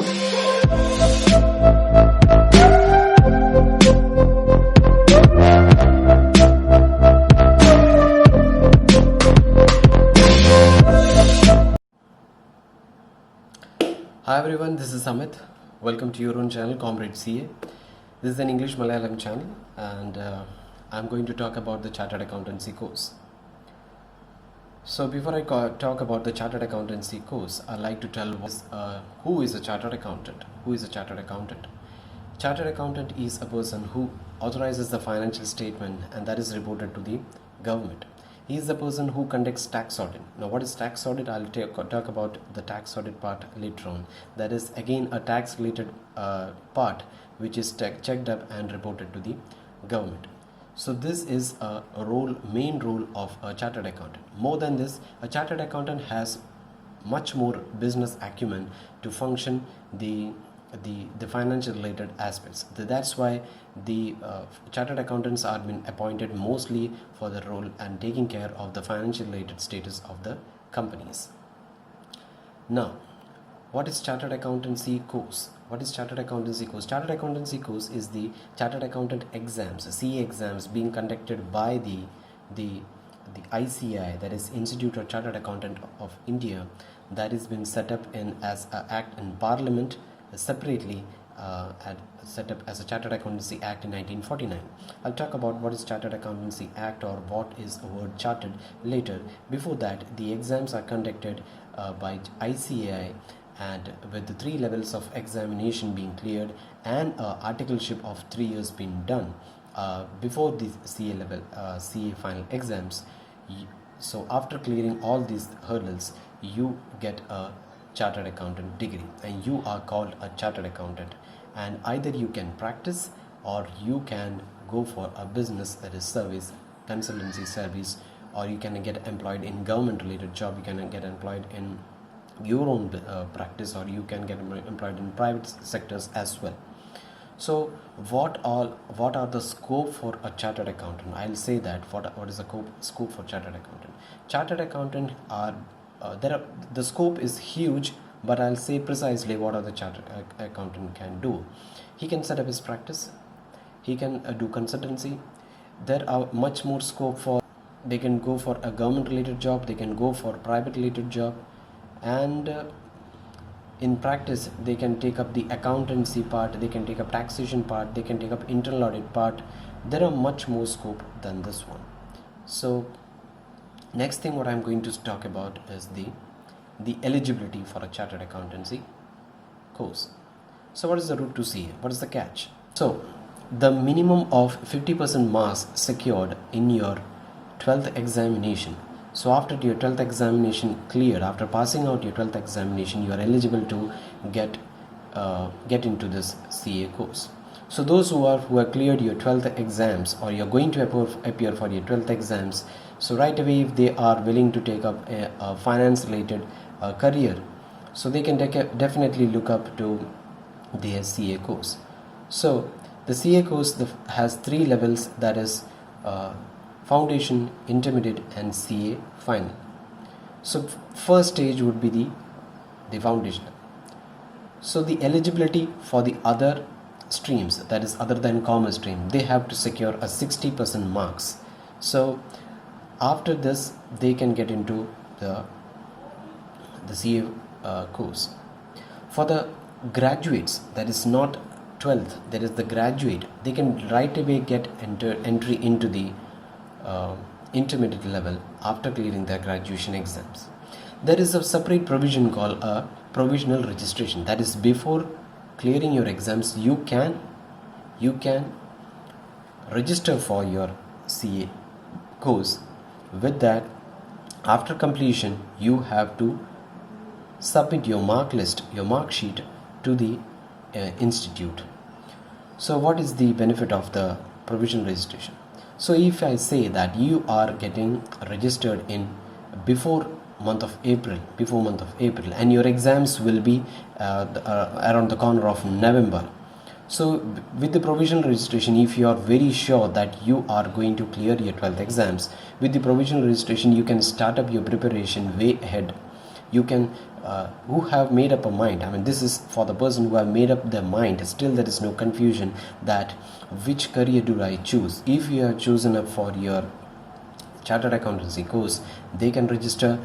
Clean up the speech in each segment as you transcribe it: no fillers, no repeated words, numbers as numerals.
Hi everyone, this is Amit. Welcome to your own channel, Comrade CA. This is an English Malayalam channel, and I'm going to talk about the Chartered Accountancy course. So before I talk about the Chartered Accountancy course, I'd like to tell who is a Chartered Accountant. Who is a Chartered Accountant? Chartered Accountant is a person who authorizes the financial statement and that is reported to the government. He is the person who conducts tax audit. Now, what is tax audit? I'll talk about the tax audit part later on. That is again a tax related part which is checked up and reported to the government. So this is a main role of a chartered accountant. More than this, a chartered accountant has much more business acumen to function the financial related aspects. That's why the chartered accountants are been appointed mostly for the role and taking care of the financial related status of the companies. Now, what is Chartered Accountancy course? What is Chartered Accountancy course? Chartered Accountancy course is the Chartered Accountant exams, CA exams being conducted by the ICAI, that is Institute of Chartered Accountant of India, that has been set up as an act in Parliament separately, set up as a Chartered Accountancy Act in 1949. I'll talk about what is Chartered Accountancy Act or what is a word chartered later. Before that, the exams are conducted by ICAI, and with the 3 levels of examination being cleared and articleship of 3 years being done before the CA final exams. So after clearing all these hurdles, you get a chartered accountant degree and you are called a chartered accountant, and either you can practice or you can go for a business, that is service, consultancy service, or you can get employed in government related job, you can get employed in your own practice, or you can get employed in private sectors as well. So what are the scope for a chartered accountant? I'll say that what is the scope for chartered accountant. Chartered accountant are the scope is huge, but I'll say precisely what are the chartered accountant can do. He can set up his practice, he can do consultancy. There are much more scope for, they can go for a government related job, they can go for private related job, and in practice they can take up the accountancy part, they can take up taxation part, they can take up internal audit part. There are much more scope than this one. So next thing what I'm going to talk about is the eligibility for a chartered accountancy course. So what is the route to CA? What is the catch? So the minimum of 50% marks secured in your 12th examination. So after your 12th examination cleared, after passing out your 12th examination, you are eligible to get into this CA course. So those who have cleared your 12th exams, or you're going to appear for your 12th exams, so right away if they are willing to take up a finance related career, so they can definitely look up to their CA course. So the CA course has 3 levels, that is foundation, intermediate and CA final. So first stage would be the foundation. So the eligibility for the other streams, that is other than commerce stream, they have to secure a 60% marks. So after this they can get into the CA course. For the graduates, that is not 12th, that is the graduate, they can right away get entry into the intermediate level after clearing their graduation exams. There is a separate provision called a provisional registration, that is before clearing your exams you can register for your CA course. With that, after completion you have to submit your mark list, your mark sheet to the institute. So what is the benefit of the provisional registration? So if I say that you are getting registered in before month of April, and your exams will be around the corner of November. So with the provisional registration, if you are very sure that you are going to clear your 12th exams, with the provisional registration you can start up your preparation way ahead. You can have made up a mind. I mean, this is for the person who have made up their mind. Still, there is no confusion that which career do I choose. If you have chosen up for your chartered accountancy course, they can register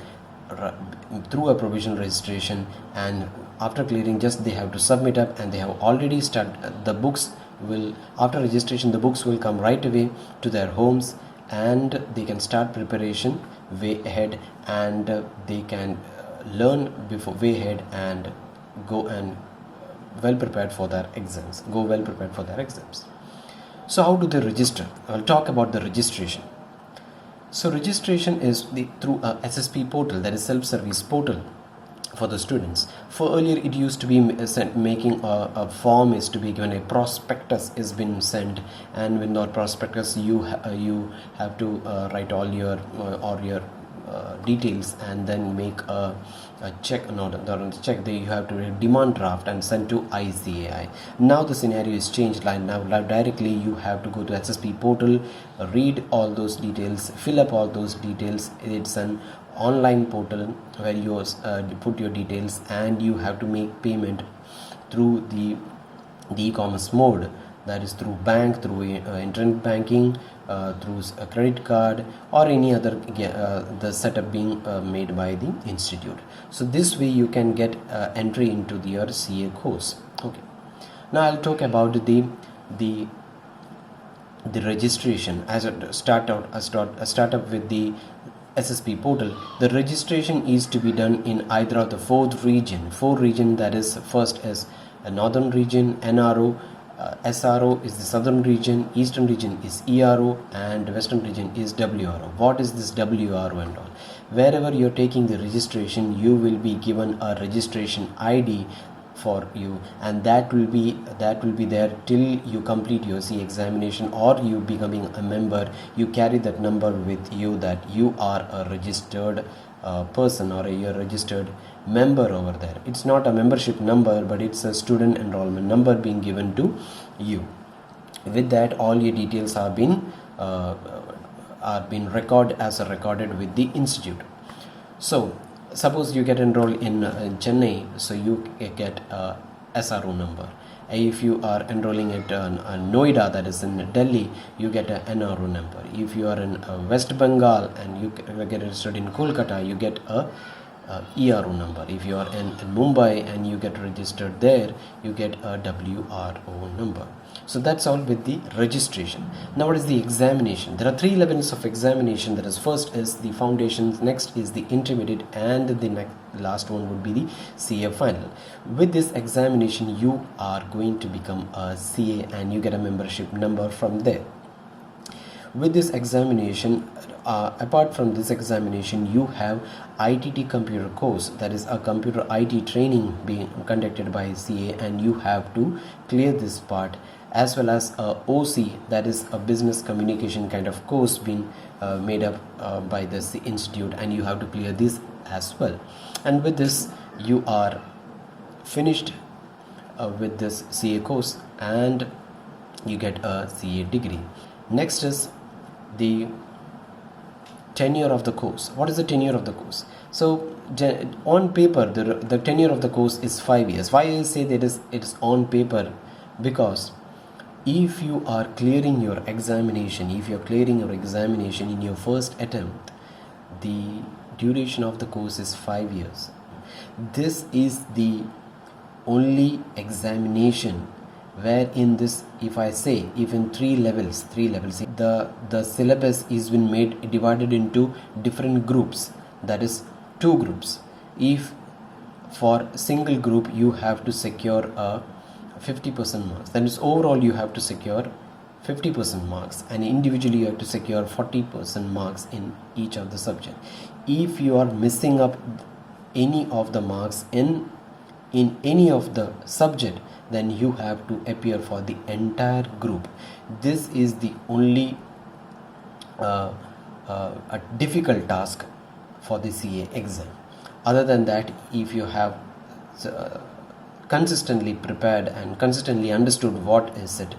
through a provisional registration, and after clearing, just they have to submit up, and they have already started. The books will, after registration, the books will come right away to their homes, and they can start preparation way ahead, and they can learn before way ahead and go and well prepared for their exams. So how do they register? I'll talk about the registration. So registration is through a SSP portal, that is self-service portal for the students. For earlier, it used to be making a form is to be given, a prospectus is been sent, and with that prospectus you have to write all your details, and then make a check. Not the check, you have to demand draft and send to ICAI. Now the scenario is changed. Now directly you have to go to SSP portal, read all those details, fill up all those details. It's an online portal where you put your details, and you have to make payment through the e-commerce mode, that is through bank, through internet banking, through a credit card, or any other the setup being made by the institute. So this way you can get entry into your CA course. Okay, now I'll talk about the registration. As a start up with the SSP portal. The registration is to be done in either of the four region, that is, first is a northern region, NRO, SRO is the southern region, eastern region is ERO, and western region is WRO. What is this WRO and all? Wherever you're taking the registration, you will be given a registration ID for you, and that will be there till you complete your CA examination, or you becoming a member. You carry that number with you, that you are a registered person, or a registered member over there. It's not a membership number, but it's a student enrollment number being given to you. With that, all your details are being recorded with the institute. So suppose you get enrolled in Chennai, so you get a SRO number. If you are enrolling at Noida, that is in Delhi, you get a NRO number. If you are in West Bengal and you get registered in Kolkata, you get a ERO number. If you are in Mumbai and you get registered there, you get a WRO number. So that's all with the registration. Now what is the examination? There are 3 levels of examination. That is, first is the foundations, next is the intermediate, and the last one would be the CA final. With this examination, you are going to become a CA, and you get a membership number from there. With this examination, apart from this examination, you have ITT computer course, that is a computer IT training being conducted by CA, and you have to clear this part, as well as OC, that is a business communication kind of course being made up by this institute, and you have to clear this as well. And with this, you are finished with this CA course, and you get a CA degree. Next is the tenure of the course. What is the tenure of the course? So on paper, the tenure of the course is 5 years. Why I say that it is on paper? Because if you are clearing your examination, in your first attempt, the duration of the course is 5 years. This is the only examination where in this, if in 3 levels, the syllabus is been divided into different groups, that is 2 groups. If for single group you have to secure a 50% marks, that is overall you have to secure 50% marks, and individually you have to secure 40% marks in each of the subject. If you are missing up any of the marks in any of the subject, then you have to appear for the entire group. This is the only a difficult task for the CA exam. Other than that, if you have consistently prepared and consistently understood what is it,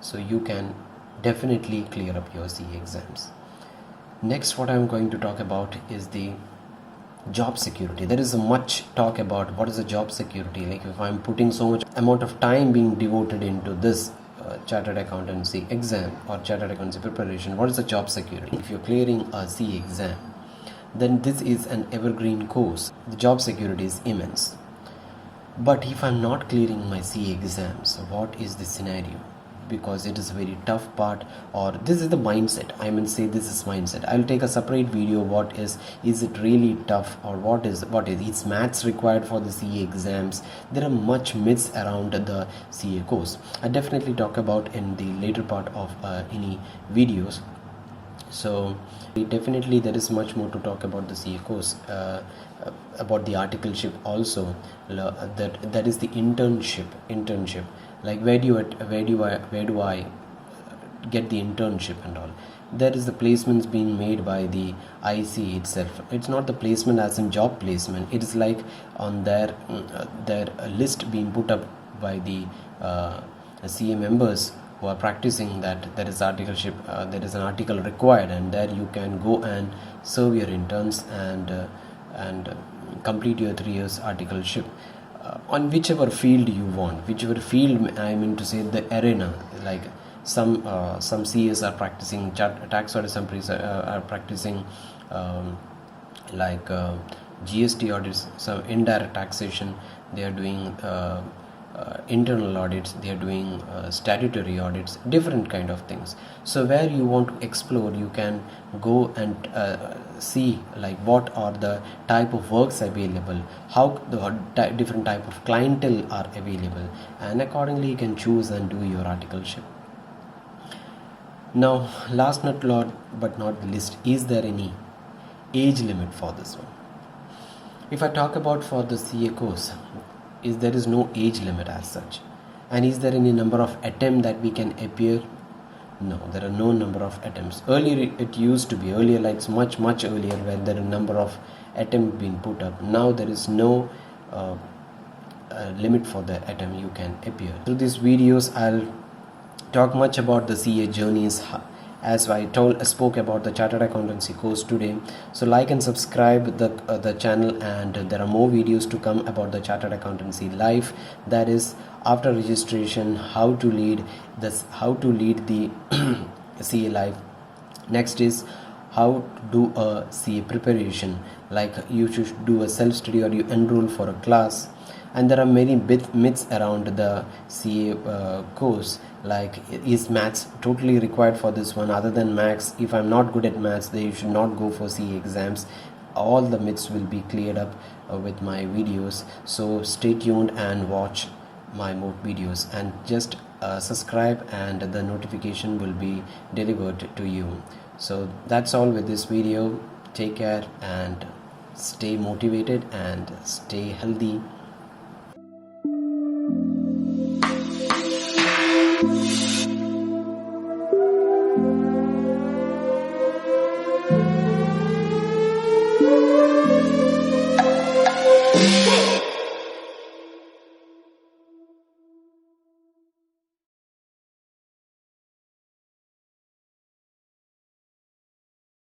so you can definitely clear up your CA exams. Next, what I'm going to talk about is the Job security. There is much talk about what is a job security. Like if I'm putting so much amount of time being devoted into this chartered accountancy exam or chartered accountancy preparation, what is the job security? If you're clearing a CA exam, then this is an evergreen course. The job security is immense. But if I'm not clearing my CA exams, what is the scenario? Because it is a very tough part, or this is the mindset. I mean, say this is mindset. I'll take a separate video. What is it really tough, or what is it's maths required for the CA exams? There are much myths around the CA course. I definitely talk about in the later part of any videos. So definitely there is much more to talk about the CA course, about the articleship also. That is the internship. Like where do I get the internship and all? There is the placements being made by the IC itself. It's not the placement as in job placement. It is like on their list being put up by the CA members who are practicing, that there is articleship, there is an article required, and there you can go and serve your interns and complete your 3 years articleship on whichever field you want. Whichever field, I mean to say the arena. Like some CAs are practicing tax audit, some are practicing GST audits, some indirect taxation. They are doing internal audits, they are doing statutory audits, different kind of things. So where you want to explore, you can go and see like what are the type of works available, how the different type of clientele are available, and accordingly you can choose and do your articleship. Now, last but not the least, is there any age limit for this one? If I talk about for the CA course, there is no age limit as such. And is there any number of attempts that we can appear? No, there are no number of attempts. Earlier it used to be, like much earlier, where there are number of attempts being put up. Now there is no limit for the attempt you can appear. Through these videos I'll talk much about the CA journeys, as I spoke about the chartered accountancy course today. So like and subscribe the channel, and there are more videos to come about the chartered accountancy life. That is after registration, how to lead the CA life. Next is how to do a CA preparation, like you should do a self-study or you enroll for a class. And there are many myths around the CA course, like is maths totally required for this one? Other than maths, if I'm not good at maths, then you should not go for CA exams. All the myths will be cleared up with my videos. So stay tuned and watch my more videos, and just subscribe, and the notification will be delivered to you. So that's all with this video. Take care and stay motivated and stay healthy.